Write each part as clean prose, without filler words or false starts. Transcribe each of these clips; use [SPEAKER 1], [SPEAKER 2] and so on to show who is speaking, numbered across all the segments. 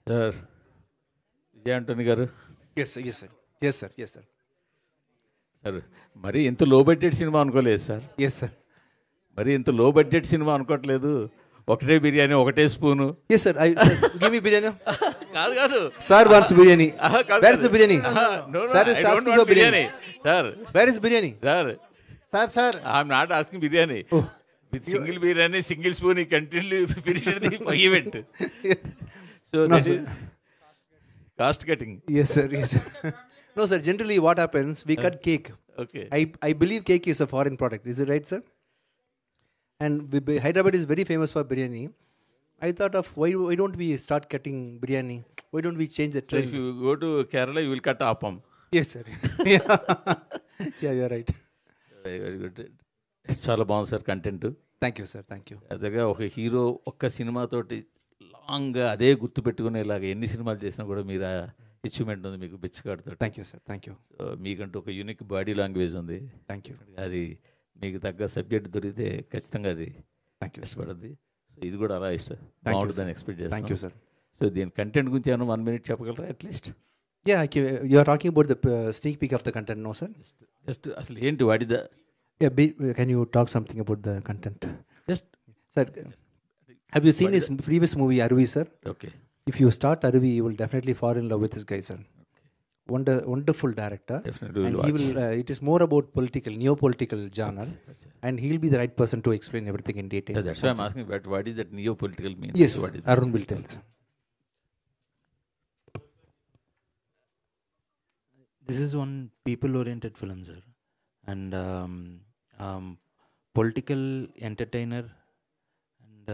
[SPEAKER 1] Sir Vijay Antony garu.
[SPEAKER 2] Yes sir, yes sir, yes sir, yes sir.
[SPEAKER 1] Sir మరీ ఇంత low budget cinema అనుకోలేదు sir.
[SPEAKER 2] Yes sir.
[SPEAKER 1] మరి ఇంత low budget cinema అనుకోవట్లేదు. ఒకటే బిర్యానీ, ఒకటే spoon.
[SPEAKER 2] Yes sir, give me biryani.
[SPEAKER 1] కాదు కాదు
[SPEAKER 2] sir wants biryani. Where is the biryani? Sir is asking for biryani.
[SPEAKER 1] Sir
[SPEAKER 2] where is biryani?
[SPEAKER 1] Sir I'm not asking biryani. With single biryani, single spoon, he continually finished the event. So that is cost cutting.
[SPEAKER 2] Yes sir, yes sir. No sir, generally what happens, we cut cake.
[SPEAKER 1] Okay.
[SPEAKER 2] I believe cake is a foreign product. Is it right, sir? And Hyderabad is very famous for biryani. I thought of why don't we start cutting biryani? Why don't we change the trend?
[SPEAKER 1] So if you go to Kerala, you will cut appam.
[SPEAKER 2] Yes sir. Yeah, you're right.
[SPEAKER 1] Very good. చాలా బాగుంది sir content.
[SPEAKER 2] Thank you sir, thank you.
[SPEAKER 1] అదేగా ఒక hero ఒక్క సినిమాతోటి లాంగ్గా అదే గుర్తు పెట్టుకునేలాగా ఎన్ని సినిమాలు చేసినా కూడా మీరు అచీవ్మెంట్ ఉంది మీకు బిచ్చగాడుతో.
[SPEAKER 2] Thank you sir, thank you.
[SPEAKER 1] So మీకంటూ ఒక యూనిక్ బాడీ లాంగ్వేజ్ ఉంది.
[SPEAKER 2] Thank you.
[SPEAKER 1] అది మీకు తగ్గ సబ్జెక్ట్ దొరికితే ఖచ్చితంగా అది
[SPEAKER 2] థ్యాంక్ యూ
[SPEAKER 1] ఇష్టపడుద్ది. సో ఇది కూడా అలా ఇష్టం బాగుంటుందని ఎక్స్పెక్ట్ చేస్తాను.
[SPEAKER 2] Thank you sir.
[SPEAKER 1] సో దీని కంటెంట్ గురించి ఏమైనా 1 minute చెప్పగలరా at least?
[SPEAKER 2] Yeah, you are talking about the sneak peek of the content, no sir?
[SPEAKER 1] Just అసలు ఏంటి వాడిద?
[SPEAKER 2] Yeah, can you talk something about the content?
[SPEAKER 1] Just
[SPEAKER 2] sir, have you seen his previous movie Arvi, sir?
[SPEAKER 1] Okay.
[SPEAKER 2] If you start Arvi, you will definitely fall in love with this guy, sir. Wonderful director.
[SPEAKER 1] Definitely
[SPEAKER 2] and
[SPEAKER 1] will
[SPEAKER 2] he
[SPEAKER 1] watch.
[SPEAKER 2] will. It is more about neo-political genre, and he'll be the right person to explain everything in detail.
[SPEAKER 1] So that's why I'm asking. But what is that neo-political means?
[SPEAKER 2] Yes,
[SPEAKER 1] what is
[SPEAKER 2] Arun will tell. Sir.
[SPEAKER 3] This is one people-oriented film, sir, and political entertainer, and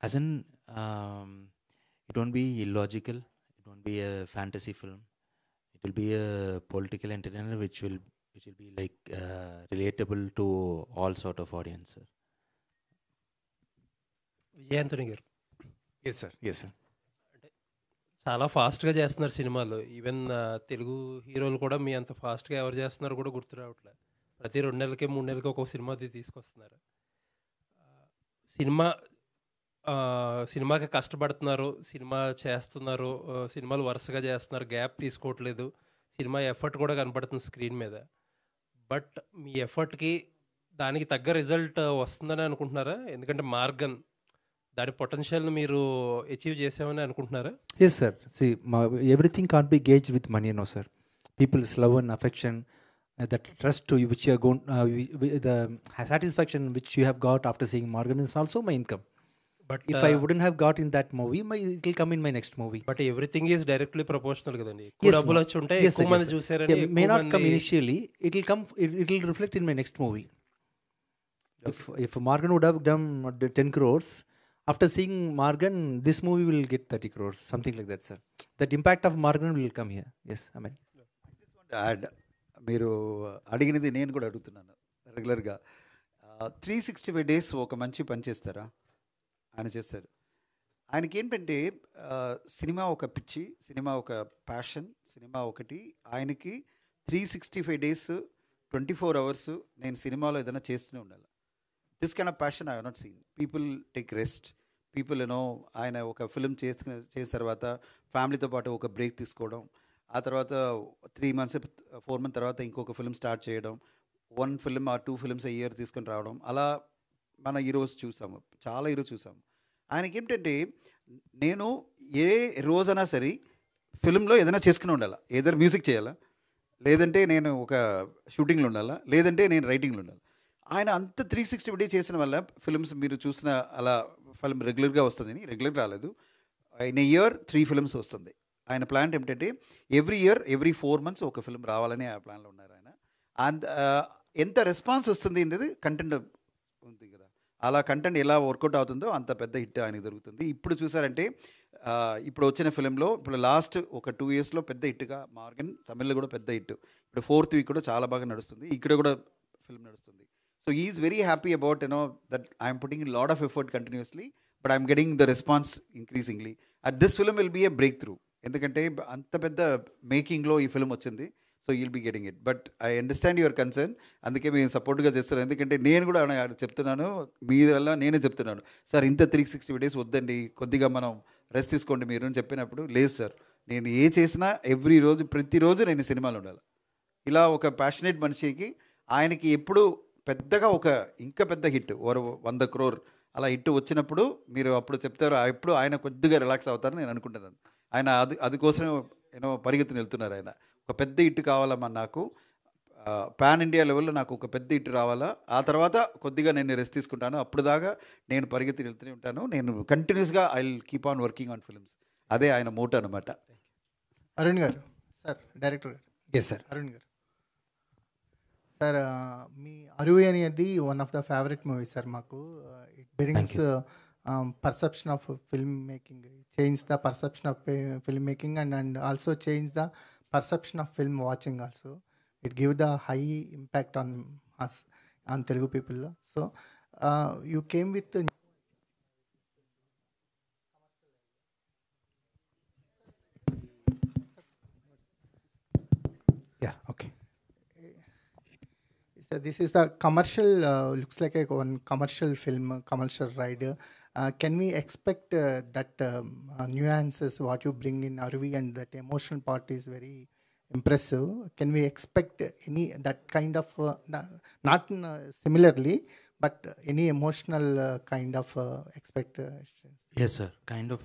[SPEAKER 3] as in it won't be illogical. It won't be a fantasy film. It will be a political entertainer, which will be like relatable to all sort of audience, sir.
[SPEAKER 4] Vijay Antony garu.
[SPEAKER 2] Yes, sir. Yes, sir.
[SPEAKER 4] చాలా ఫాస్ట్గా చేస్తున్నారు సినిమాలు. Even Telugu హీరోలు కూడా మీ అంత ఫాస్ట్గా ఎవరు చేస్తున్నారు కూడా గుర్తు రావట్లేదు. ప్రతి 2 నెలలకి 3 నెలలకి ఒక్కొక్క సినిమా తీసుకొస్తున్నారు. సినిమాకి కష్టపడుతున్నారు, సినిమా చేస్తున్నారు, సినిమాలు వరుసగా చేస్తున్నారు, గ్యాప్ తీసుకోవట్లేదు, సినిమా ఎఫర్ట్ కూడా కనపడుతుంది స్క్రీన్ మీద. బట్ మీ ఎఫర్ట్కి దానికి తగ్గ రిజల్ట్ వస్తుందని అనుకుంటున్నారా? ఎందుకంటే మార్గన్ దాని పొటెన్షియల్ని మీరు అచీవ్ చేసామని అనుకుంటున్నారా?
[SPEAKER 2] Yes, sir. See, everything can't be gauged with money, no, sir. People's love and affection, that trust to you, which you are going, the satisfaction which you have got after seeing Morgan is also my income.
[SPEAKER 4] But
[SPEAKER 2] if I wouldn't have got in that movie, it will come in my next movie.
[SPEAKER 4] But everything is directly proportional కదండి. ఎక్కువ డబ్బులు వచ్చి ఉంటే ఎక్కువ మంది చూసారని.
[SPEAKER 2] It may not come initially. It will come. It will reflect in my next movie. If Morgan would have done 10 crores, after seeing Morgan, this movie will get 30 crores, something like that, sir. That impact of Morgan will come here. Yes, I mean.
[SPEAKER 5] Add మీరు అడిగినది నేను కూడా అడుగుతున్నాను రెగ్యులర్గా. 365 days ఒక మంచి పని చేస్తారా? ఆయన చేస్తారు. ఆయనకి ఏంటంటే సినిమా ఒక పిచ్చి, సినిమా ఒక ప్యాషన్, సినిమా ఒకటి. ఆయనకి 365 days 24 hours నేను సినిమాలో ఏదైనా చేస్తూనే ఉండాలి. This kind of passion I have not seen. People take rest. People ఆయన ఒక ఫిల్మ్ చేసిన తర్వాత ఫ్యామిలీతో పాటు ఒక బ్రేక్ తీసుకోవడం, ఆ తర్వాత 3 months 4 months తర్వాత ఇంకొక ఫిల్మ్ స్టార్ట్ చేయడం, 1 film or 2 films a year తీసుకొని రావడం, అలా మన ఈరోజు చూసాము, చాలా ఈరోజు చూసాము. ఆయనకి ఏంటంటే నేను ఏ రోజైనా సరే ఫిల్మ్లో ఏదైనా చేసుకుని ఉండాలా, ఏదైనా మ్యూజిక్ చేయాలా, లేదంటే నేను ఒక షూటింగ్లో ఉండాలా, లేదంటే నేను రైటింగ్లో ఉండాలి. ఆయన అంత 360 days చేసిన వల్ల ఫిల్మ్స్ మీరు చూసిన అలా ఫిల్మ్ రెగ్యులర్గా వస్తుంది. రెగ్యులర్ రాలేదు, ఇన్ ఏ ఇయర్ 3 films వస్తుంది. ఆయన ప్లాన్ ఏమిటంటే ఎవ్రీ ఇయర్ ఎవ్రీ 4 months ఒక ఫిల్మ్ రావాలని ఆ ప్లాన్లో ఉన్నారు ఆయన. అండ్ ఎంత రెస్పాన్స్ వస్తుంది అనేది కంటెంట్ ఉంది కదా, అలా కంటెంట్ ఎలా వర్కౌట్ అవుతుందో అంత పెద్ద హిట్ ఆయనకి దొరుకుతుంది. ఇప్పుడు చూసారంటే ఇప్పుడు వచ్చిన ఫిలింలో ఇప్పుడు లాస్ట్ ఒక 2 yearsలో పెద్ద హిట్గా మార్గన్, తమిళ్లో కూడా పెద్ద హిట్, ఇప్పుడు 4th week కూడా చాలా బాగా నడుస్తుంది, ఇక్కడ కూడా ఫిల్మ్ నడుస్తుంది. So is very happy about that I'm putting lot of effort continuously, but I'm getting the response increasingly. At this film will be a breakthrough, ఎందుకంటే అంత పెద్ద మేకింగ్లో ఈ ఫిల్మ్ వచ్చింది. So you'll be getting it. But I understand your concern, అందుకే మేము సపోర్ట్గా చేస్తున్నాం. ఎందుకంటే నేను కూడా చెప్తున్నాను, మీ వల్ల నేనే చెప్తున్నాను, సార్ ఇంత 360 days వద్దండి, కొద్దిగా మనం రెస్ట్ తీసుకోండి మీరు అని చెప్పినప్పుడు, లేదు సార్ నేను ఏ చేసినా ఎవ్రీ రోజు ప్రతిరోజు నేను సినిమాలో ఉండాలి. ఇలా ఒక ప్యాషనేట్ మనిషికి ఆయనకి ఎప్పుడు పెద్దగా ఒక ఇంకా పెద్ద హిట్ 100 crore అలా హిట్ వచ్చినప్పుడు మీరు అప్పుడు చెప్తారు, ఎప్పుడు ఆయన కొద్దిగా రిలాక్స్ అవుతారని నేను అనుకుంటున్నాను. ఆయన అది కోసం పరిగెత్తుని వెళ్తున్నారు. ఆయన ఒక పెద్ద హిట్ కావాలమ్మా నాకు, పాన్ ఇండియా లెవెల్లో నాకు ఒక పెద్ద హిట్ రావాలా, ఆ తర్వాత కొద్దిగా నేను రెస్ట్ తీసుకుంటాను, అప్పుడు దాకా నేను పరిగెత్తి వెళ్తూనే ఉంటాను, నేను కంటిన్యూస్గా I will keep on working on films. అదే ఆయన మోటో అనమాట.
[SPEAKER 6] అరుణ్ గారు సార్, డైరెక్టర్ గారు.
[SPEAKER 2] Yes sir.
[SPEAKER 6] అరుణ్ గారు సార్, మీ అరువి అనేది one of the favourite movie sir మాకు. It brings perception of film making, change the perception of film making and also change the perception of film watching also. It give the high impact on us, on Telugu people. So you came with
[SPEAKER 2] okay.
[SPEAKER 6] So this is the commercial, looks like one commercial film, commercial ride. Can we expect that nuances what you bring in Aruvi, and that emotional part is very impressive? Can we expect any that kind of not similarly, but any emotional kind of expectations?
[SPEAKER 3] Yes, sir. Kind of.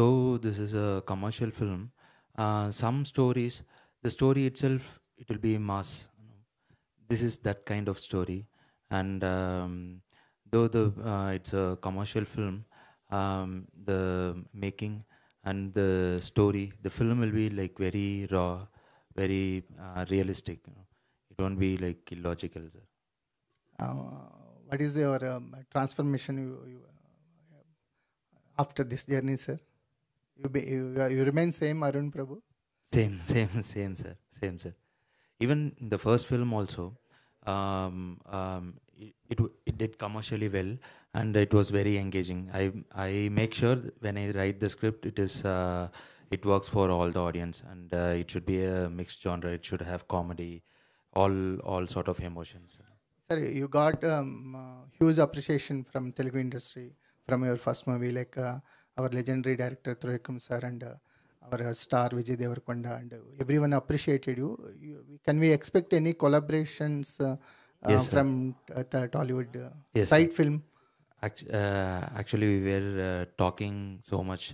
[SPEAKER 3] Though this is a commercial film, some stories, the story itself, it will be mass. This is that kind of story, and though it's a commercial film, the making and the story, the film will be like very raw, very realistic. It won't be like illogical, sir.
[SPEAKER 6] What is your transformation after this journey, sir? You remain same, Arun Prabhu?
[SPEAKER 3] Same, sir. Same, sir. Even in the first film also, it did commercially well, and it was very engaging. I make sure when I write the script, it works for all the audience, and it should be a mixed genre. It should have comedy, all sort of emotions.
[SPEAKER 6] Sir, you got huge appreciation from Telugu industry from your first movie, like our legendary director Trivikram sir and our star Vijay Devarkonda, and everyone appreciated you. Can we expect any collaborations
[SPEAKER 3] Yes,
[SPEAKER 6] from the Tollywood
[SPEAKER 3] Yes,
[SPEAKER 6] side film?
[SPEAKER 3] Actually, we were talking so much,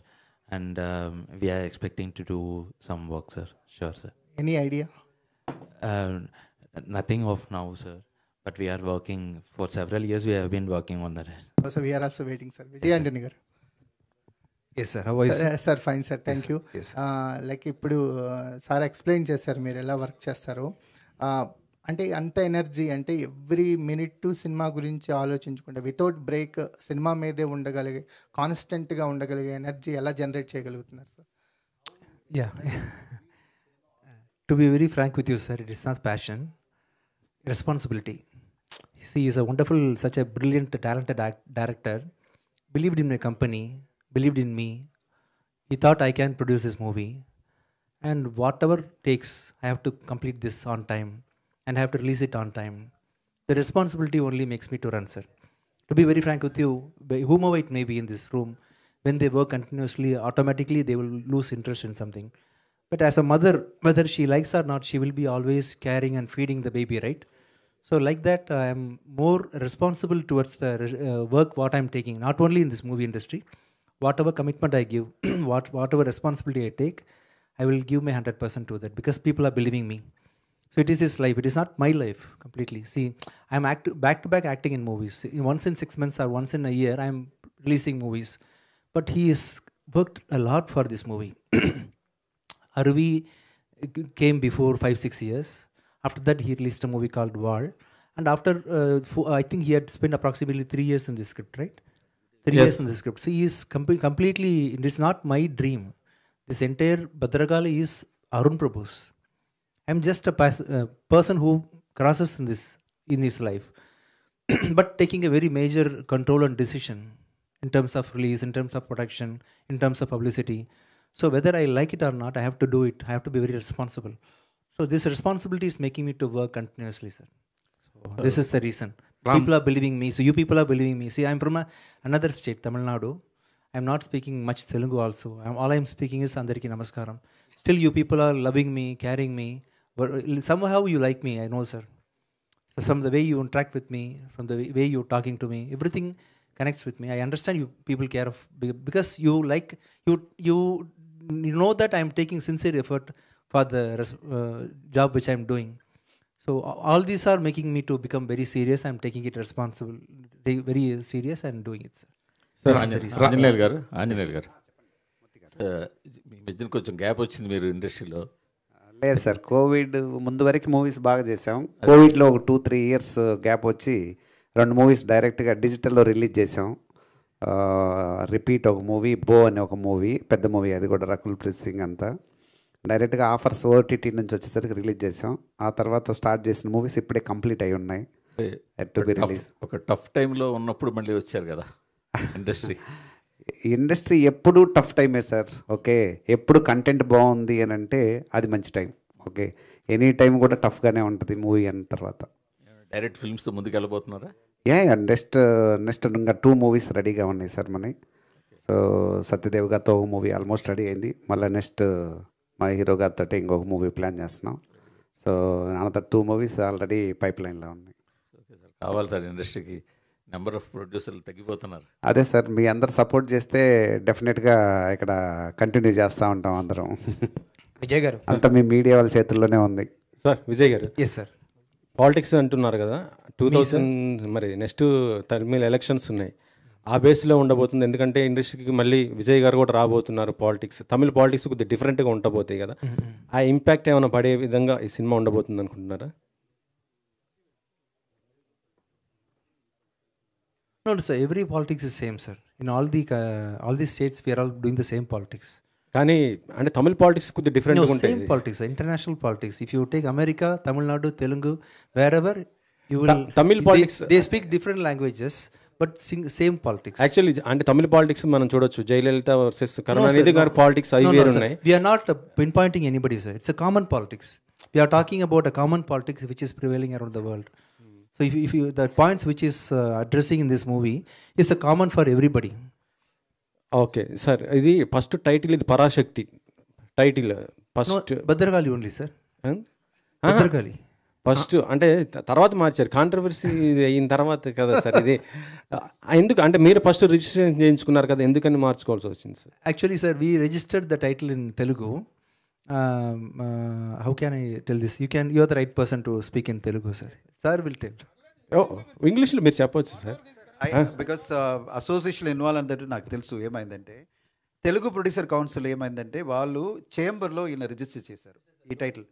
[SPEAKER 3] and we are expecting to do some work, sir. Sure, sir.
[SPEAKER 6] Any idea?
[SPEAKER 3] Nothing of now, sir. But we are working for several years. We have been working on that.
[SPEAKER 6] So we are also waiting, sir. Vijay Antony garu.
[SPEAKER 2] Yes sir. How are you sir?
[SPEAKER 6] Sir fine sir, thank you. Like ఇప్పుడు sir explain చేశారు మీరు ఎలా work చేస్తారు. అంటే అంత energy, అంటే every minute cinema గురించి ఆలోచించుకుంటే వితౌట్ బ్రేక్ సినిమా మీదే ఉండగలిగే, కాన్స్టెంట్గా ఉండగలిగే ఎనర్జీ ఎలా జనరేట్ చేయగలుగుతున్నారు sir?
[SPEAKER 2] Yeah, to be very frank with you sir, it is not passion, responsibility. See, he is a wonderful, such a brilliant, talented director. Believed in my company, believed in me. He thought I can produce this movie, and whatever takes, I have to complete this on time, and I have to release it on time. The responsibility only makes me to run, sir. To be very frank with you, whomever it may be in this room, when they work continuously, automatically they will lose interest in something. But as a mother, whether she likes or not, she will be always carrying and feeding the baby, right? So like that, I am more responsible towards the work what I am taking, not only in this movie industry. Whatever commitment I give, whatever responsibility I take, I will give my 100% to that, because people are believing me. So it is his life. It is not my life completely. See, I am back-to-back acting in movies. Once in 6 months or once in a year, I am releasing movies. But he has worked a lot for this movie. Aruvi came before 5-6 years. After that, he released a movie called Wall. And after, I think he had spent approximately 3 years in this script, right? 3 years in the script. So he is completely, it is not my dream. This entire Bhadragali is Arun Prabhu's. I am just a person who crosses in his life. But taking a very major control and decision in terms of release, in terms of production, in terms of publicity. So whether I like it or not, I have to do it. I have to be very responsible. So this responsibility is making me to work continuously, sir. So this is the reason. People are believing me. So you people are believing me. See, I'm from another state, Tamil Nadu. I'm not speaking much Telugu also. All I'm speaking is Andariki Namaskaram. Still, you people are loving me, carrying me. Somehow you like me, I know, sir. So from the way you interact with me, from the way you're talking to me, everything connects with me. I understand you people care of, because you like, you know that I'm taking sincere effort for the job which I'm doing. So all these are making me to become very serious. I'm taking it responsible, very serious, and doing it, sir.
[SPEAKER 1] Anjaneyulu గారు మీ మధ్యన కొంచెం gap వచ్చింది మీరు ఇండస్ట్రీలో.
[SPEAKER 7] లేదు sir, Covid ముందు వరకు movies బాగా చేసాం. కోవిడ్లో ఒక 2-3 ఇయర్స్ గ్యాప్ వచ్చి 2 మూవీస్ డైరెక్ట్గా డిజిటల్లో రిలీజ్ చేసాం. రిపీట్ ఒక మూవీ, బో అనే ఒక మూవీ, పెద్ద మూవీ, అది కూడా రకుల్ ప్రీత్ సింగ్ అంతా డైరెక్ట్గా ఆఫర్స్ ఓటీటీ నుంచి వచ్చేసరికి రిలీజ్ చేసాం. ఆ తర్వాత స్టార్ట్ చేసిన మూవీస్ ఇప్పుడే కంప్లీట్ అయి ఉన్నాయి, టు బి రిలీజ్.
[SPEAKER 1] ఒక టఫ్ టైంలో ఉన్నప్పుడు మళ్ళీ వచ్చారు కదా
[SPEAKER 7] ఇండస్ట్రీ ఎప్పుడు టఫ్ టైమే సార్. ఓకే, ఎప్పుడు కంటెంట్ బాగుంది అని అంటే అది మంచి టైం. ఓకే, ఎనీ టైం కూడా టఫ్గానే ఉంటుంది మూవీ అన్న తర్వాత.
[SPEAKER 1] డైరెక్ట్ ఫిల్మ్స్తో ముందుకు వెళ్ళబోతున్నారా?
[SPEAKER 7] నెక్స్ట్ ఇంకా 2 మూవీస్ రెడీగా ఉన్నాయి సార్ మనకి. సో సత్యదేవ్ గారితో ఒక మూవీ ఆల్మోస్ట్ రెడీ అయింది. మళ్ళీ నెక్స్ట్ మా హీరో గారితో ఇంకొక మూవీ ప్లాన్ చేస్తున్నాం. So another 2 movies already pipe లైన్లో ఉన్నాయి.
[SPEAKER 1] ఓకే సార్, కావాలి సార్. ఇండస్ట్రీకి నెంబర్ ఆఫ్ ప్రొడ్యూసర్లు తగ్గిపోతున్నారు.
[SPEAKER 7] అదే సార్, మీ అందరు సపోర్ట్ చేస్తే డెఫినెట్గా ఇక్కడ కంటిన్యూ చేస్తూ ఉంటాం అందరం.
[SPEAKER 8] విజయ్ గారు,
[SPEAKER 7] అంతా మీ మీడియా వాళ్ళ చేతుల్లోనే ఉంది
[SPEAKER 8] సార్. విజయ్ గారు,
[SPEAKER 2] ఎస్ సార్.
[SPEAKER 8] పాలిటిక్స్ అంటున్నారు కదా, 2000 మరి నెక్స్ట్ తమిళ ఎలక్షన్స్ ఉన్నాయి, ఆ బేస్లో ఉండబోతుంది. ఎందుకంటే ఇండస్ట్రీకి మళ్ళీ విజయ్ గారు కూడా రాబోతున్నారు. పాలిటిక్స్, తమిళ పాలిటిక్స్ కొద్దిగా డిఫరెంట్గా ఉండబోతాయి కదా, ఆ ఇంపాక్ట్ ఏమైనా పడే విధంగా ఈ సినిమా ఉండబోతుంది అనుకుంటున్నారా?
[SPEAKER 2] No, sir. Every politics is same, sir. In all the states, we are all doing the same politics.
[SPEAKER 8] కానీ అంటే తమిళ పాలిటిక్స్ కొద్దిగా డిఫరెంట్గా
[SPEAKER 2] No,
[SPEAKER 8] ఉంటాయి.
[SPEAKER 2] same politics, international politics. If you take America, Tamil Nadu, Telugu, wherever, you will.
[SPEAKER 8] Tamil politics.
[SPEAKER 2] They speak different languages, but same politics.
[SPEAKER 8] Actually అంటే Tamil politics మనం చూడొచ్చు, Jayalalithaa versus
[SPEAKER 2] No, sir,
[SPEAKER 8] Karunanidhi garu politics అవి వేరు ఉన్నాయి.
[SPEAKER 2] We are not pinpointing anybody, sir. It's a common politics. We are talking about a common politics which is prevailing around the world. So if you the points which is addressing in this movie is a common for everybody.
[SPEAKER 8] Okay sir, ఇది first title, ఇది Parashakti title first.
[SPEAKER 2] Bhadrakali only sir. Bhadrakali
[SPEAKER 8] first అంటే తర్వాత మార్చారు, controversy అయిన తర్వాత కదా sir ఇది. ఎందుకు అంటే మీరు ఫస్ట్ రిజిస్ట్రేషన్ చేయించుకున్నారు కదా, ఎందుకని మార్చుకోవాల్సి వచ్చింది sir?
[SPEAKER 2] Actually, sir, we registered the title in Telugu. How can I tell this? You are the right person to speak in Telugu, sir. Sir will tell.
[SPEAKER 8] ఇంగ్లీష్లో మీరు చెప్పవచ్చు సార్.
[SPEAKER 5] బికాస్ అసోసియేషన్ ఇన్వాల్వ్ అంటే నాకు తెలుసు. ఏమైందంటే Telugu producer council ఏమైందంటే వాళ్ళు చేంబర్లో ఈయన రిజిస్టర్ చేశారు ఈ టైటిల్,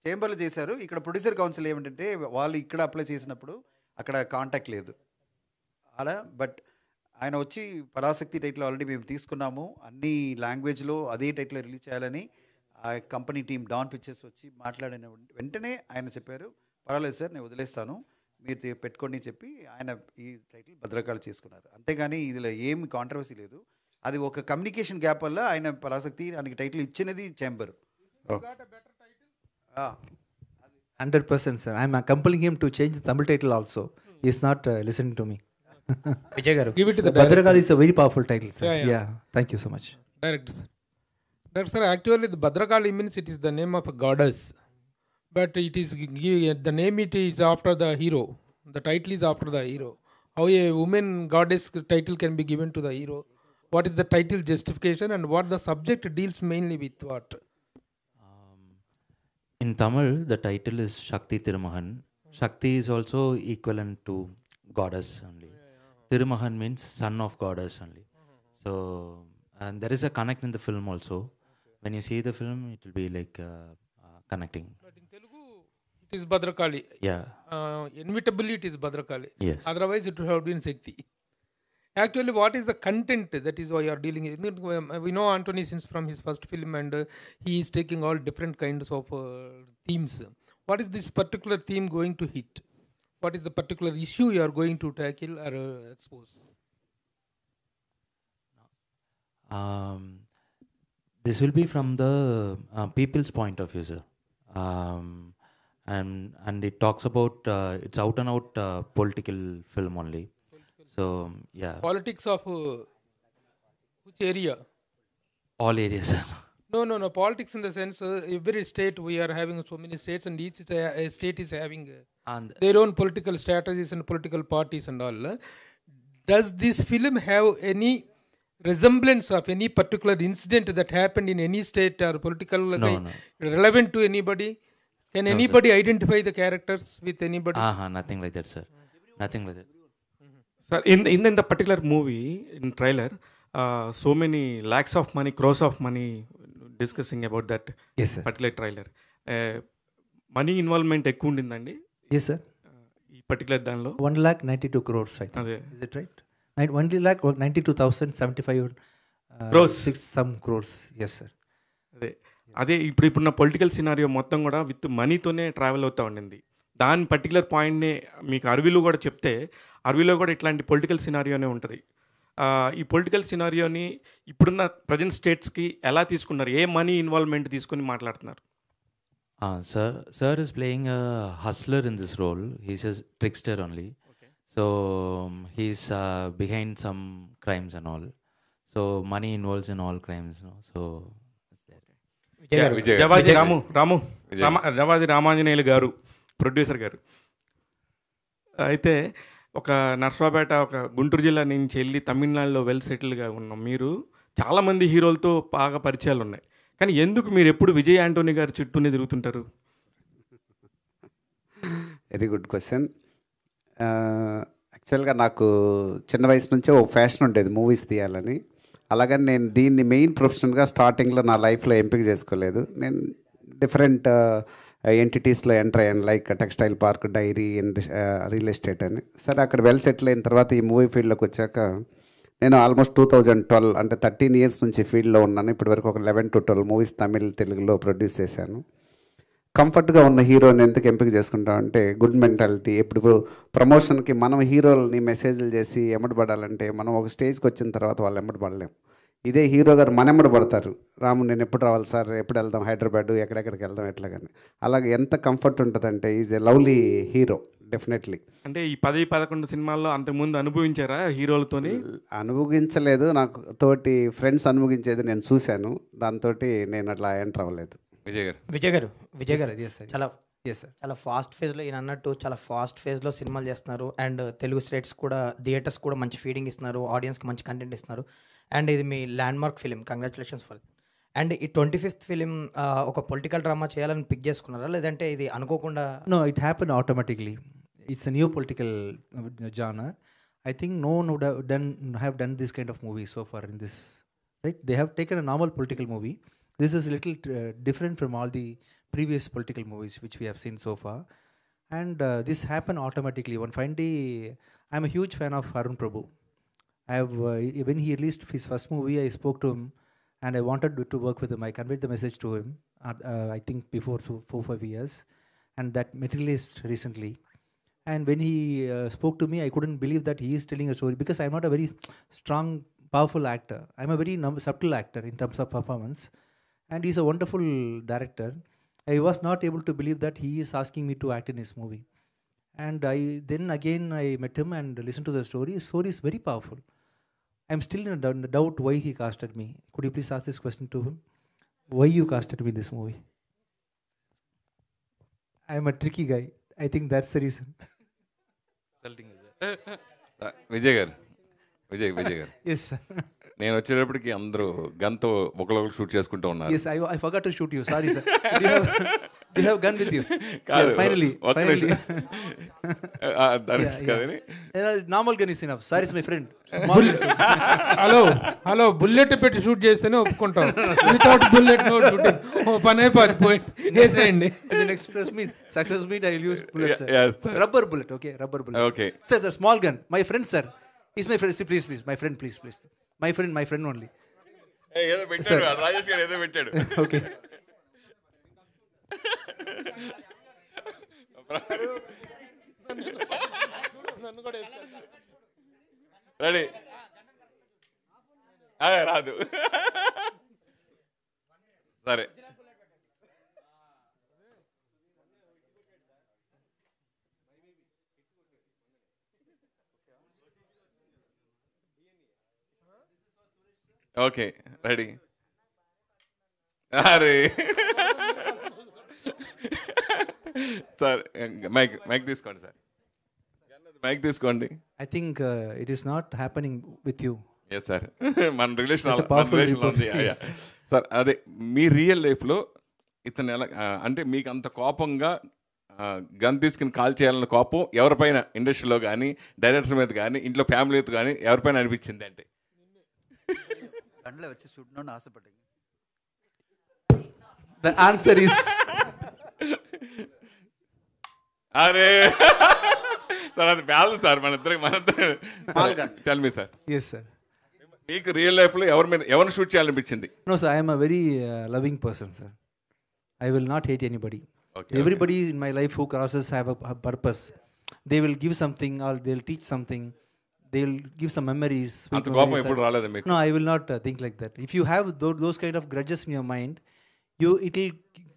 [SPEAKER 5] చేంబర్లో చేశారు. ఇక్కడ ప్రొడ్యూసర్ కౌన్సిల్ ఏమిటంటే వాళ్ళు ఇక్కడ అప్లై చేసినప్పుడు అక్కడ కాంటాక్ట్ లేదు అలా. బట్ ఆయన వచ్చి పరాశక్తి టైటిల్ ఆల్రెడీ మేము తీసుకున్నాము, అన్ని లాంగ్వేజ్లో అదే టైటిల్ రిలీజ్ చేయాలని ఆ కంపెనీ టీం డాన్ పిక్చర్స్ వచ్చి మాట్లాడిన వెంటనే ఆయన చెప్పారు, పర్వాలేదు సార్ నేను వదిలేస్తాను, మీరు పెట్టుకోండి చెప్పి ఆయన ఈ టైటిల్ భద్రకాళి చేసుకున్నారు. అంతేగాని ఇందులో ఏమి కాంట్రవర్సీ లేదు. అది ఒక కమ్యూనికేషన్ గ్యాప్ వల్ల ఆయన పరాశక్తి ఆయనకి టైటిల్ ఇచ్చినది chamber.
[SPEAKER 2] 100%, sir. I am compelling him to change the Tamil title also. He is not listening to me.
[SPEAKER 8] Vijay గారు,
[SPEAKER 9] Give it to the
[SPEAKER 2] Bhadrakali is a very powerful title, sir.
[SPEAKER 9] Yeah, yeah.
[SPEAKER 2] Yeah. Thank you so much.
[SPEAKER 9] Director, sir. Director, sir, actually the Bhadrakali means it is the name of a goddess. But it is the name it is after the hero. The title is after the hero. How a woman goddess title can be given to the hero? What is the title justification and what the subject deals mainly with what?
[SPEAKER 3] In Tamil, the title is Shakti Tirumahan. Shakti is also equivalent to goddess only. Tirumahan means son of goddess only. So, and there is a connect in the film also. When you see the film, it will be like connecting.
[SPEAKER 9] But in Telugu, it is Bhadrakali.
[SPEAKER 3] Yeah.
[SPEAKER 9] Inevitably, it is Bhadrakali.
[SPEAKER 3] Yes.
[SPEAKER 9] Otherwise, it would have been Shakti. Actually, what is the content? That is why you are dealing with. We know Anthony since from his first film, and he is taking all different kinds of themes. What is this particular theme going to hit? What is the particular issue you are going to tackle or expose?
[SPEAKER 3] This will be from the people's point of view, sir. And it talks about it's out and out political film only. So yeah.
[SPEAKER 9] Politics of Which area?
[SPEAKER 3] All areas, sir.
[SPEAKER 9] No. Politics in the sense, every state we are having so many states, and each state is having
[SPEAKER 3] And
[SPEAKER 9] their own political strategies and political parties and all. Does this film have any resemblance of any particular incident that happened in any state or political
[SPEAKER 3] No.
[SPEAKER 9] relevant to anybody? Can
[SPEAKER 3] No,
[SPEAKER 9] anybody identify the characters with anybody?
[SPEAKER 3] Nothing like that, sir. Nothing like that.
[SPEAKER 10] Sir, in the particular movie, in trailer, so many lakhs of money, crores of money discussing about that
[SPEAKER 2] Yes, sir.
[SPEAKER 10] particular trailer. Money involvement ఎక్కువ ఉండిందండి
[SPEAKER 2] Yes, sir.
[SPEAKER 10] ఈ particular దానిలో.
[SPEAKER 2] 1,92 crores, I think.
[SPEAKER 10] అదే.
[SPEAKER 2] Is it right? 1,92,075
[SPEAKER 10] Crores.
[SPEAKER 2] 6 some crores. Yes, sir.
[SPEAKER 10] అదే ఇప్పుడున్న political scenario మొత్తం కూడా with మనీతోనే travel అవుతూ ఉండింది. దాని పర్టికులర్ పాయింట్ని మీకు అరవిలో కూడా చెప్తే, అరవిలో కూడా ఇట్లాంటి పొలిటికల్ సినారియోనే ఉంటుంది. ఈ పొలిటికల్ సినారియోని ఇప్పుడున్న ప్రజెంట్ స్టేట్స్కి ఎలా తీసుకున్నారు, ఏ మనీ ఇన్వాల్వ్మెంట్ తీసుకుని మాట్లాడుతున్నారు?
[SPEAKER 3] Sir is playing a hustler in this role. He's a trickster only.
[SPEAKER 10] Okay.
[SPEAKER 3] So he's behind some crimes and all. So money involves in all crimes, no? So
[SPEAKER 10] Javaji Ramanjaneyulu గారు, producer గారు. అయితే ఒక నర్సరావుపేట, ఒక గుంటూరు జిల్లా నుంచి వెళ్ళి తమిళనాడులో వెల్ సెటిల్గా ఉన్నాం. మీరు చాలామంది హీరోలతో బాగా పరిచయాలు ఉన్నాయి, కానీ ఎందుకు మీరు ఎప్పుడు విజయ్ యాంటోనీ గారి చుట్టూనే తిరుగుతుంటారు?
[SPEAKER 7] Very good question. యాక్చువల్గా నాకు చిన్న వయసు నుంచే ఒక ఫ్యాషన్ ఉండేది మూవీస్ తీయాలని. అలాగని నేను దీన్ని మెయిన్ ప్రొఫెషన్గా స్టార్టింగ్లో నా లైఫ్లో ఎంపిక చేసుకోలేదు. నేను డిఫరెంట్ ఎంటిటీస్లో ఎంటర్ అయ్యాను, like textile park, dairy and real estate అని. సరే, అక్కడ వెల్ సెటిల్ అయిన తర్వాత ఈ మూవీ ఫీల్డ్లోకి వచ్చాక నేను ఆల్మోస్ట్ 2012 అంటే 13 years నుంచి ఫీల్డ్లో ఉన్నాను. ఇప్పటివరకు ఒక 11 to 12 మూవీస్ తమిళ్, తెలుగులో ప్రొడ్యూస్ చేశాను. కంఫర్ట్గా ఉన్న హీరోని ఎందుకు ఎంపిక చేసుకుంటాం అంటే గుడ్ మెంటాలిటీ. ఇప్పుడు ప్రమోషన్కి మనం హీరోలని మెసేజ్లు చేసి ఎమ్మడబడాలంటే మనం ఒక స్టేజ్కి వచ్చిన తర్వాత వాళ్ళు ఎమ్మడబడలేం. ఇదే హీరో గారు మన ఎమ్మడి పడతారు, రాము నేను ఎప్పుడు రావాలి సార్, ఎప్పుడు వెళ్దాం హైదరాబాద్, ఎక్కడెక్కడికి వెళ్దాం ఎట్లాగని. అలాగే ఎంత కంఫర్ట్ ఉంటుందంటే is a lovely hero definitely.
[SPEAKER 10] అంటే ఈ 10-11 సినిమాల్లో అంతకుముందు అనుభవించారా హీరోలతో?
[SPEAKER 7] అనుభవించలేదు, నాకు తోటి ఫ్రెండ్స్ అనుభవించేది నేను చూశాను, దాంతో నేను అట్లా ఎంటర్ అవ్వలేదు.
[SPEAKER 11] విజయ్ గారు చాలా
[SPEAKER 2] Yes, sir.
[SPEAKER 11] చాలా ఫాస్ట్ ఫేజ్లో ఈయన అన్నట్టు చాలా ఫాస్ట్ ఫేజ్లో సినిమాలు చేస్తున్నారు. అండ్ తెలుగు స్టేట్స్ కూడా థియేటర్స్ కూడా మంచి ఫీడింగ్ ఇస్తున్నారు, ఆడియన్స్కి మంచి కంటెంట్ ఇస్తున్నారు. అండ్ ఇది మీ landmark film, congratulations for. And ఈ 25th ఫిలిం ఒక పొలిటికల్ డ్రామా చేయాలని పిక్ చేసుకున్నారా, లేదంటే ఇది అనుకోకుండా?
[SPEAKER 2] No, it happened automatically. It's a new political genre. I think no one would have done this kind of movie so far in this. Right? They have taken a normal political movie. This is a little different from all the previous political movies which we have seen so far. And this happened automatically. One fine day, I'm a huge fan of Arun Prabhu. When he released his first movie, I spoke to him and I wanted to work with him. I conveyed the message to him, I think before 4-5 years. And that materialized recently. And when he spoke to me, I couldn't believe that he is telling a story, because I'm not a very strong, powerful actor. I'm a very subtle actor in terms of performance. And he's a wonderful director. I was not able to believe that he is asking me to act in his movie. And then again I met him and listened to the story. His story is very powerful. I'm still in doubt why he casted me. Could you please ask this question to him? Why you casted me in this movie? I'm a tricky guy. I think that's the reason.
[SPEAKER 12] Vijay గారు
[SPEAKER 2] Yes, sir.
[SPEAKER 12] నేను వచ్చేటప్పటికి అందరూ గన్తో ఒకళ్ళు shoot చేసుకుంటూ ఉన్నారు.
[SPEAKER 2] Yes, I forgot to shoot you. Sorry, sir. Do you have gun with you?
[SPEAKER 12] కాదు,
[SPEAKER 2] Yeah, finally.
[SPEAKER 12] కాదని
[SPEAKER 2] Normal gun is enough. Sir is my friend.
[SPEAKER 9] Hello bullet పెట్టి షూట్ చేస్తేనే ఒప్పుకుంటాం. Without bullet no shooting. ఓ పనే 10 points వేసేయండి.
[SPEAKER 2] The next success meet I will use bullet, sir.
[SPEAKER 12] Yes, sir.
[SPEAKER 2] Rubber bullet, okay? Rubber bullet.
[SPEAKER 12] Okay.
[SPEAKER 2] Sir, the small gun. My friend, sir. He's my friend. See, please. My friend, please. My friend only.
[SPEAKER 12] ఏదో పెట్టాడు, రాజేష్ గారు ఏదో పెట్టాడు.
[SPEAKER 2] Okay.
[SPEAKER 12] Ready రాదు. సరే okay ready. అరే sir mic తీసుకోండి sir, mic తీసుకోండి.
[SPEAKER 2] I think it is not happening with you.
[SPEAKER 12] Yes sir, మన రిలేషన్
[SPEAKER 2] Such a powerful
[SPEAKER 12] ఉంది.
[SPEAKER 2] report.
[SPEAKER 12] సార్ అదే మీ రియల్ లైఫ్లో ఇతను ఎలా అంటే మీకు అంత కోపంగా గన్ తీసుకుని కాల్ చేయాలన్న కోపం ఎవరిపైన ఇండస్ట్రీలో కానీ డైరెక్టర్ మీద కానీ ఇంట్లో ఫ్యామిలీతో కానీ ఎవరిపైన అనిపించింది అంటే?
[SPEAKER 5] గంటలో వచ్చి చూడணும்னு ఆశపడ్డాను.
[SPEAKER 2] The answer is
[SPEAKER 12] అరే సార్ అది బ్యాలెన్స్ సార్ మన ఇద్దరు. Tell me sir.
[SPEAKER 2] yes sir.
[SPEAKER 12] మీకు రియల్ లైఫ్లో ఎవరిని shoot చేయాలనిపించింది?
[SPEAKER 2] No sir, I am a very loving person sir. I will not hate anybody.
[SPEAKER 12] Okay,
[SPEAKER 2] Everybody in my life who crosses have a purpose. They will give something or they'll teach something. They'll give some memories. sweet
[SPEAKER 12] అంత కోపం
[SPEAKER 2] memories.
[SPEAKER 12] ఎప్పుడు రాలేదా మీకు?
[SPEAKER 2] No, I will not think like that. If you have those kind of grudges in your mind, it will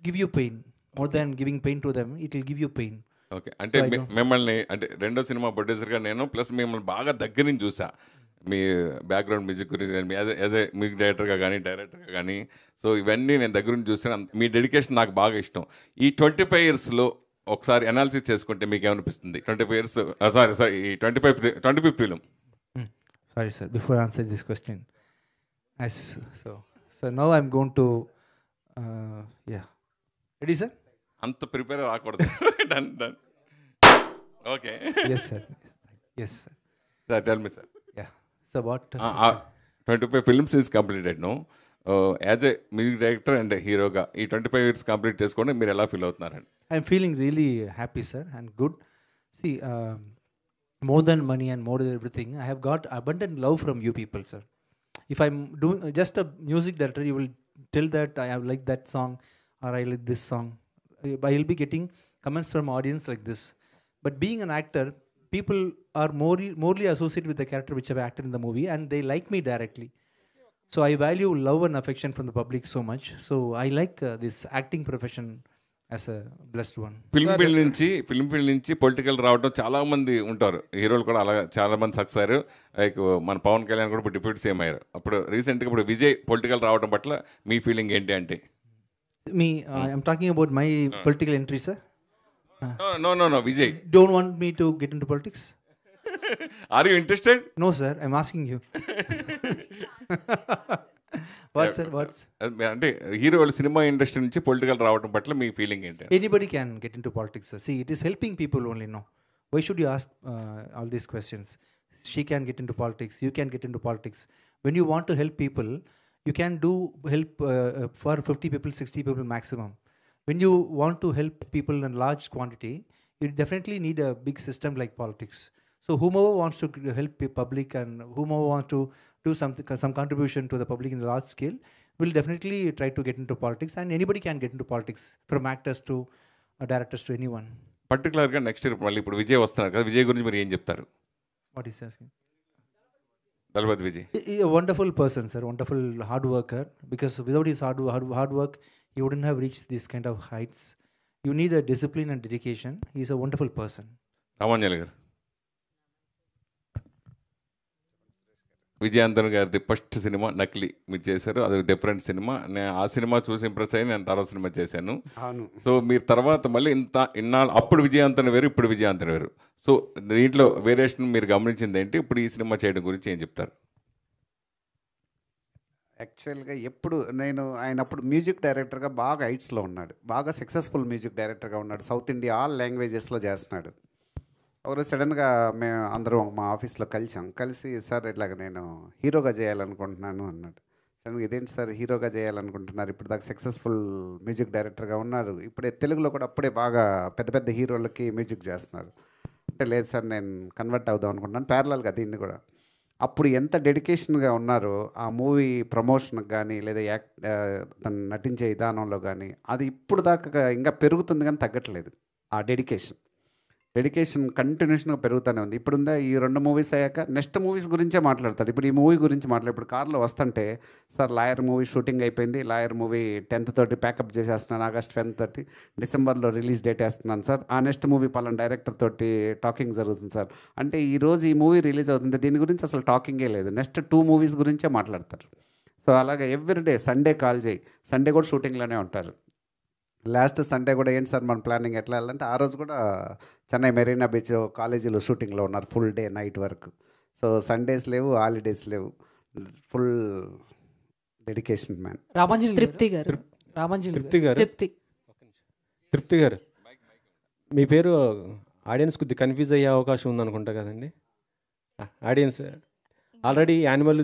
[SPEAKER 2] give you pain. More than giving pain to them, it will give you pain.
[SPEAKER 12] Okay, అంటే మిమ్మల్ని అంటే రెండో cinema ప్రొడ్యూసర్గా నేను plus మిమ్మల్ని బాగా దగ్గర నుంచి చూసా. మీ బ్యాక్గ్రౌండ్ మ్యూజిక్ గురించి యాజ్ ఏ మ్యూజిక్ డైరెక్టర్గా కానీ సో ఇవన్నీ నేను దగ్గర నుంచి చూసాను. మీ డెడికేషన్ నాకు బాగా ఇష్టం. ఈ 25 yearsలో ఒకసారి అనాలిసిస్ చేసుకుంటే మీకు ఏమనిపిస్తుంది? 25 years సారీ ఈ 25th film.
[SPEAKER 2] Sorry sir, before I answer this question, so now I'm going to yeah. Ready sir?
[SPEAKER 12] అంత ప్రిపేర్ రాకూడదు. Done okay.
[SPEAKER 2] Yes sir. Yes sir.
[SPEAKER 12] Sir tell me sir.
[SPEAKER 2] Yeah. So what?
[SPEAKER 12] 25 films is completed no. As a music director and హీరోగా ఈ 25 years complete చేసుకోండి మీరు ఎలా feel అవుతున్నారండి?
[SPEAKER 2] I'm feeling really happy sir and good. See, more than money and more than everything, I have got abundant love from you people sir. If I'm doing just a music director, you will tell that I have liked that song or I like this song. I will be getting comments from audience like this. But being an actor, people are morely associated with the character which I've acted in the movie and they like me directly. So I value love and affection from the public so much. So I like this acting profession as a blessed one.
[SPEAKER 12] Film field నుంచి political రావడం చాలా మంది ఉంటారు, హీరోలు కూడా అలా చాలా మంది సక్సెస్ అయ్యారు. లైక్ మన పవన్ కళ్యాణ్ కూడా ఇప్పుడు డిప్యూటీ సీఎం అయ్యారు. అప్పుడు రీసెంట్గా ఇప్పుడు విజయ్ పొలిటికల్ రావడం పట్ల మీ ఫీలింగ్ ఏంటి అంటే?
[SPEAKER 2] I'm talking about my political entry sir.
[SPEAKER 12] No, Vijay.
[SPEAKER 2] Don't want me to get into politics?
[SPEAKER 12] Are you interested?
[SPEAKER 2] No sir, I'm asking you. What sir? What's
[SPEAKER 12] అంటే హీరోలు సినిమా ఇండస్ట్రీ నుంచి political రావడం పట్ల మీ feeling ఏంటి?
[SPEAKER 2] Anybody can get into politics sir. See, it is helping people only. No, why should you ask all these questions? She can get into politics, you can get into politics. When you want to help people, you can do help for 50 people, 60 people maximum. When you want to help people in large quantity, you definitely need a big system like politics. So whomever wants to help the public and whomever wants to do some contribution to the public in a large scale will definitely try to get into politics, and anybody can get into politics, from actors to directors to anyone.
[SPEAKER 12] పర్టికులర్గా next year మళ్ళీ ఇప్పుడు విజయ్ వస్తున్నారు కదా, విజయ్ గురించి మీరు ఏం చెప్తారు?
[SPEAKER 2] What is asking?
[SPEAKER 12] Thalapathy Vijay.
[SPEAKER 2] A wonderful person sir, wonderful hard worker, because without his hard work he wouldn't have reached these kind of heights. You need a discipline and dedication. He is a wonderful person.
[SPEAKER 12] Ramanjali గారు. విజయాంతన్ గారిది first cinema నకిలీ మీరు చేశారు, అది different cinema. నేను ఆ cinema చూసి impress అయ్యి నేను తర్వాత సినిమా చేశాను. సో మీరు తర్వాత మళ్ళీ ఇన్నాళ్ళు అప్పుడు విజయాంతన్ వేరు, ఇప్పుడు విజయాంతన్ వేరు. సో దీంట్లో వేరియేషన్ మీరు గమనించింది ఏంటి? ఇప్పుడు ఈ సినిమా చేయడం గురించి ఏం చెప్తారు?
[SPEAKER 7] యాక్చువల్గా ఎప్పుడు ఆయన అప్పుడు మ్యూజిక్ డైరెక్టర్గా బాగా హైట్స్లో ఉన్నాడు, బాగా సక్సెస్ఫుల్ మ్యూజిక్ డైరెక్టర్గా ఉన్నాడు, సౌత్ ఇండియా ఆల్ లాంగ్వేజెస్లో చేస్తున్నాడు. ఒకరోజు సడన్గా మేము అందరం మా ఆఫీస్లో కలిసి సార్ ఇట్లాగ నేను హీరోగా చేయాలనుకుంటున్నాను అన్నాడు. సడన్గా ఇదేంటి సార్ హీరోగా చేయాలనుకుంటున్నారు, ఇప్పుడు దాకా సక్సెస్ఫుల్ మ్యూజిక్ డైరెక్టర్గా ఉన్నారు, ఇప్పుడే తెలుగులో కూడా అప్పుడే బాగా పెద్ద పెద్ద హీరోలకి మ్యూజిక్ చేస్తున్నారు అంటే, లేదు సార్ నేను కన్వర్ట్ అవుదాం అనుకుంటున్నాను ప్యారలల్గా దీన్ని కూడా. అప్పుడు ఎంత డెడికేషన్గా ఉన్నారో ఆ మూవీ ప్రమోషన్కి కానీ లేదా తను నటించే విధానంలో కానీ, అది ఇప్పుడు దాకా ఇంకా పెరుగుతుంది కానీ తగ్గట్లేదు. ఆ డెడికేషన్ కంటిన్యూషన్గా పెరుగుతూనే ఉంది. ఇప్పుడుందా ఈ 2 మూవీస్ అయ్యాక నెక్స్ట్ మూవీస్ గురించే మాట్లాడతారు. ఇప్పుడు ఈ మూవీ గురించి ఇప్పుడు కార్లో వస్తుంటే సార్ లాయర్ మూవీ షూటింగ్ అయిపోయింది, లాయర్ మూవీ 10th తోటి ప్యాకప్ చేసేస్తున్నాను, August 10th తోటి డిసెంబర్లో రిలీజ్ డేట్ వేస్తున్నాను సార్, ఆ నెక్స్ట్ మూవీ పలానా డైరెక్టర్ తోటి టాకింగ్ జరుగుతుంది సార్ అంటే, ఈరోజు ఈ మూవీ రిలీజ్ అవుతుంది దీని గురించి అసలు టాకింగే లేదు, నెక్స్ట్ 2 మూవీస్ గురించే మాట్లాడతారు. సో అలాగే ఎవ్రీడే సండే కాల్ చేయి, సండే కూడా షూటింగ్లోనే ఉంటారు. లాస్ట్ సండే కూడా ఏంటి సార్ మన ప్లానింగ్ ఎట్లా వెళ్ళాలంటే ఆ రోజు కూడా చెన్నై మెరీనా బీచ్ కాలేజీలో షూటింగ్లో ఉన్నారు full day night work. So Sundays లేవు, హాలిడేస్ లేవు, ఫుల్ డెడికేషన్ మ్యాన్.
[SPEAKER 13] తృప్తి గారు
[SPEAKER 8] తృప్తి గారు మీ పేరు ఆడియన్స్ కొద్దిగా కన్ఫ్యూజ్ అయ్యే అవకాశం ఉందనుకుంటా కదండి. ఆడియన్స్ ఆల్రెడీ యానిమల్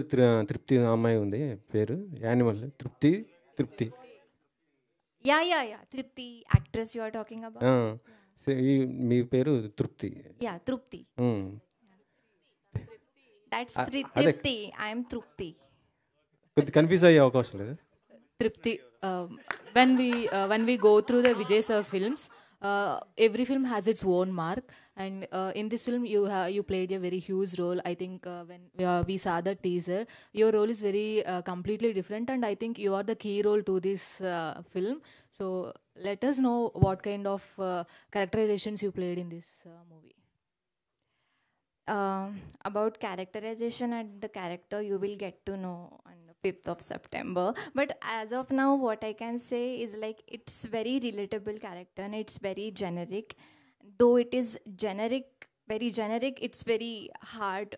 [SPEAKER 8] తృప్తి అమ్మాయి ఉంది పేరు, యానిమల్ తృప్తి.
[SPEAKER 14] Tripti, actress you are talking about.
[SPEAKER 8] మీ పేరు తృప్తి.
[SPEAKER 14] Trupti. That's
[SPEAKER 8] అదే
[SPEAKER 14] Tripti. I am Trupti.
[SPEAKER 8] కొద్దిగా కన్ఫ్యూజ్ అయ్యే అవకాశం లేదు.
[SPEAKER 13] Tripti. When we go through the Vijay sir films, every film has its own mark, and in this film you played a very huge role. I think when we saw the teaser, your role is very completely different, and I think you are the key role to this film. So let us know what kind of characterizations you played in this movie.
[SPEAKER 14] About characterization and the character you will get to know on the 5th of September. But as of now, what I can say is like it's very relatable character and it's very generic. Though it is very generic, it's very hard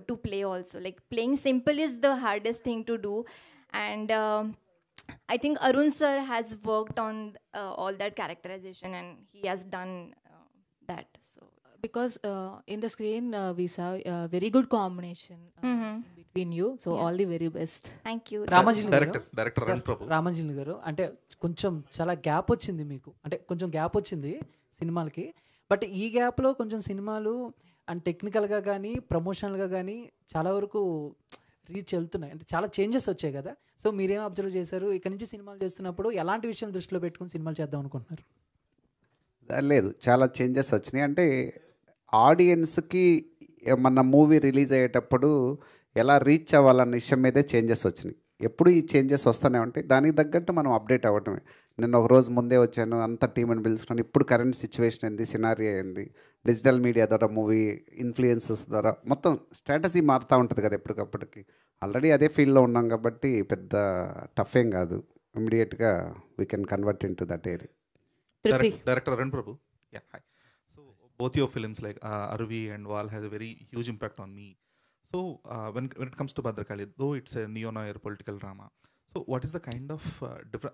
[SPEAKER 14] to play also. Like playing simple is the hardest thing to do. And I think Arun sir has worked on all that characterization and he has done that. So
[SPEAKER 13] because in the screen we saw a very good combination between you, so all the very best.
[SPEAKER 14] Thank you.
[SPEAKER 15] Director Arun Prabhu.
[SPEAKER 2] Ramanjali గారు అంటే కొంచెం చాలా gap వచ్చింది మీకు, అంటే కొంచెం gap వచ్చింది సినిమాలకి. బట్ ఈ గ్యాప్లో కొంచెం సినిమాలు అండ్ టెక్నికల్గా కానీ ప్రమోషనల్గా కానీ చాలా వరకు రీచ్ వెళ్తున్నాయి, అంటే చాలా చేంజెస్ వచ్చాయి కదా. సో మీరేం అబ్జర్వ్ చేశారు? ఇక్కడ నుంచి సినిమాలు చేస్తున్నప్పుడు ఎలాంటి విషయాలు దృష్టిలో పెట్టుకుని సినిమాలు చేద్దాం అనుకుంటున్నారు?
[SPEAKER 7] లేదు, చాలా చేంజెస్ వచ్చినాయి. అంటే ఆడియన్స్కి మన మూవీ రిలీజ్ అయ్యేటప్పుడు ఎలా రీచ్ అవ్వాలన్న విషయం మీదే చేంజెస్ వచ్చినాయి. ఎప్పుడు ఈ చేంజెస్ వస్తూనే ఉంటాయి, దానికి తగ్గట్టు మనం అప్డేట్ అవ్వటమే. నేను ఒక రోజు ముందే వచ్చాను, అంత టీంని పిలుచుకున్నాను. ఇప్పుడు కరెంట్ సిచ్యువేషన్ ఏంది, సినారియో ఏంది, డిజిటల్ మీడియా ద్వారా మూవీ ఇన్ఫ్లుయెన్సెస్ ద్వారా మొత్తం స్ట్రాటజీ మారుతూ ఉంటుంది కదా ఎప్పటికప్పటికి. ఆల్రెడీ అదే ఫీల్డ్లో ఉన్నాం కాబట్టి పెద్ద టఫ్ ఏం కాదు. ఇమీడియట్గా we can convert in to that area.
[SPEAKER 15] Director Arun Prabhu. Yeah, hi. So both your films like Arvi and Val has a very huge impact on me. So when it comes to Bhadrakali, though it's a neo-noir political drama, so what is the kind of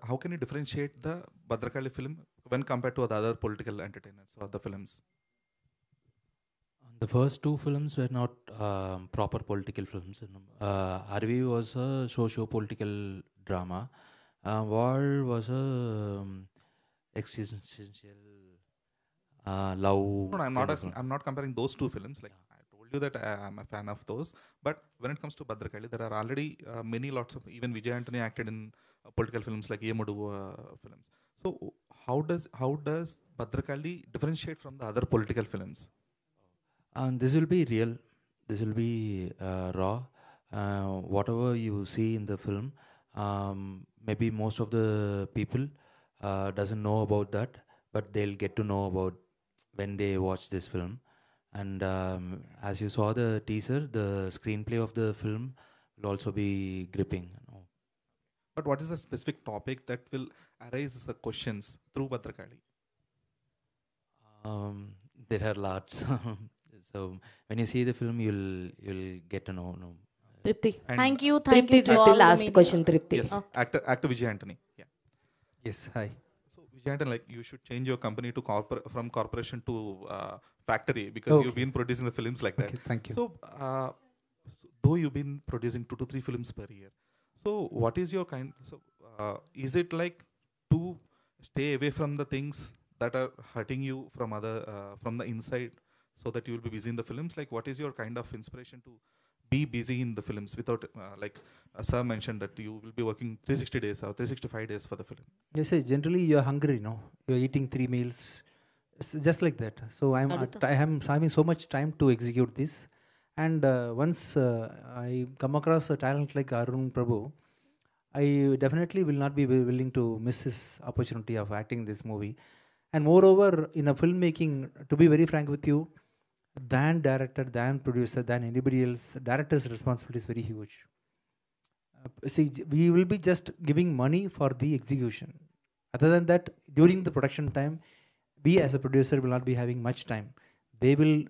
[SPEAKER 15] how can you differentiate the Bhadrakali film when compared to the other political entertainers or the films?
[SPEAKER 3] The first two films were not proper political films. Arvi was a socio-political drama. Val was a existential love.
[SPEAKER 15] No, I'm not comparing those two films. Like I told you that I'm a fan of those. But when it comes to Bhadrakali, there are already lots of, even Vijay Antony acted in political films like Yemudu films. So how does Bhadrakali differentiate from the other political films?
[SPEAKER 3] This will be real. This will be raw. Whatever you see in the film, maybe most of the people doesn't know about that, but they'll get to know about when they watch this film. And as you saw the teaser, the screenplay of the film will also be gripping.
[SPEAKER 15] But what is the specific topic that will arise the questions through Bhadrakali?
[SPEAKER 3] There are lots. So when you see the film, you'll get to know.
[SPEAKER 13] Tripti.
[SPEAKER 14] Thank you
[SPEAKER 16] last question, Tripti.
[SPEAKER 15] Yes, actor Vijay Antony. Yeah.
[SPEAKER 2] Yes, hi.
[SPEAKER 15] So Vijay Antony, like you should change your company to from corporation to factory because you've been producing the films like that.
[SPEAKER 2] Okay, thank you.
[SPEAKER 15] So though you've been producing 2 to 3 films per year, so what is your kind? So is it like to stay away from the things that are hurting you from the inside, so that you will be busy in the films? Like what is your kind of inspiration to be busy in the films without sir mentioned that you will be working 360 days or 365 days for the film?
[SPEAKER 2] Yes, generally you're hungry, no? You're eating 3 meals. It's just like that. So I'm having so much time to execute this. And once I come across a talent like Arun Prabhu, I definitely will not be willing to miss this opportunity of acting this movie. And moreover, in a filmmaking, to be very frank with you, than director, than producer, than anybody else, director's responsibility is very huge. See, we will be just giving money for the execution. Other than that, during the production time, we as a producer will not be having much time. They will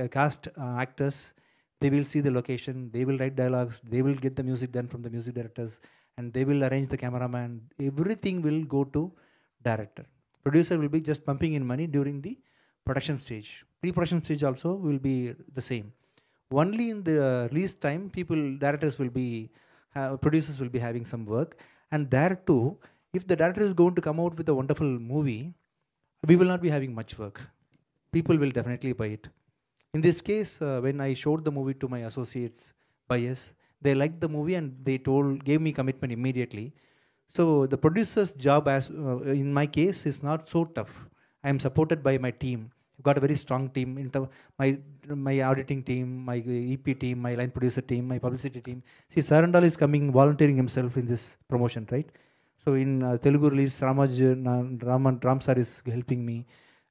[SPEAKER 2] cast actors, they will see the location, they will write dialogues, they will get the music done from the music directors, and they will arrange the cameraman. Everything will go to director. Producer will be just pumping in money during the production stage. Pre-production stage also will be the same. Only in the release time, producers will be having some work. And there too, if the director is going to come out with a wonderful movie, we will not be having much work. People will definitely buy it. In this case, when I showed the movie to my associates, buyers, they liked the movie and they gave me commitment immediately. So the producer's job, in my case, is not so tough. I am supported by my team. I've got a very strong team. My auditing team, my EP team, my line producer team, my publicity team. See, Sarandal is coming, volunteering himself in this promotion, right? So in Telugu release, Ram sir is helping me.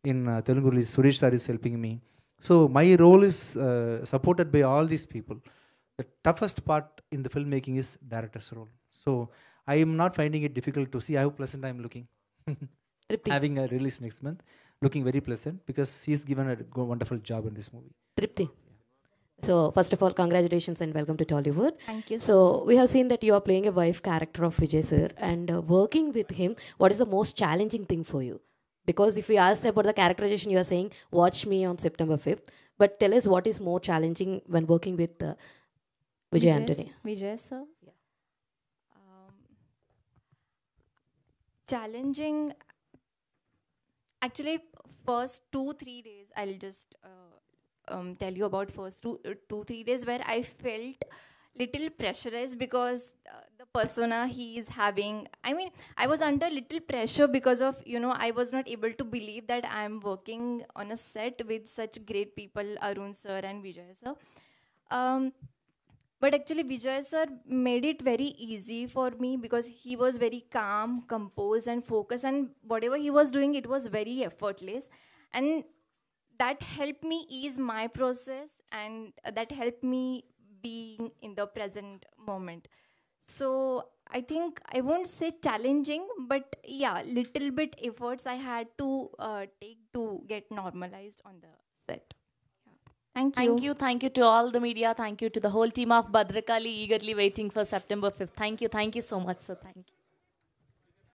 [SPEAKER 2] In Telugu release, Suresh sir is helping me. So my role is supported by all these people. The toughest part in the filmmaking is director's role. So I am not finding it difficult to see how pleasant I am looking. Having a release next month, looking very pleasant because he's given a wonderful job in this movie.
[SPEAKER 16] Tripti. So first of all, congratulations and welcome to Tollywood.
[SPEAKER 14] Thank you.
[SPEAKER 16] So we have seen that you are playing a wife character of Vijay sir, and working with him, what is the most challenging thing for you? Because if we ask about the characterization, you are saying, watch me on September 5th. But tell us what is more challenging when working with Vijay Antony.
[SPEAKER 14] Vijay sir? Yeah. Challenging. Actually, first 2-3 days, I'll just tell you about first 2-3 days where I felt little pressurized because the persona he is having. I mean, I was under little pressure because of, I was not able to believe that I'm working on a set with such great people, Arun sir and Vijay sir. But actually, Vijay sir made it very easy for me because he was very calm, composed, and focused. And whatever he was doing, it was very effortless. And that helped me ease my process, and that helped me being in the present moment. So I think I won't say challenging, but yeah, little bit efforts I had to take to get normalized on the set.
[SPEAKER 17] Thank you to all the media. Thank you to the whole team of Bhadrakali, eagerly waiting for September 5th. Thank you so much, sir. Thank you.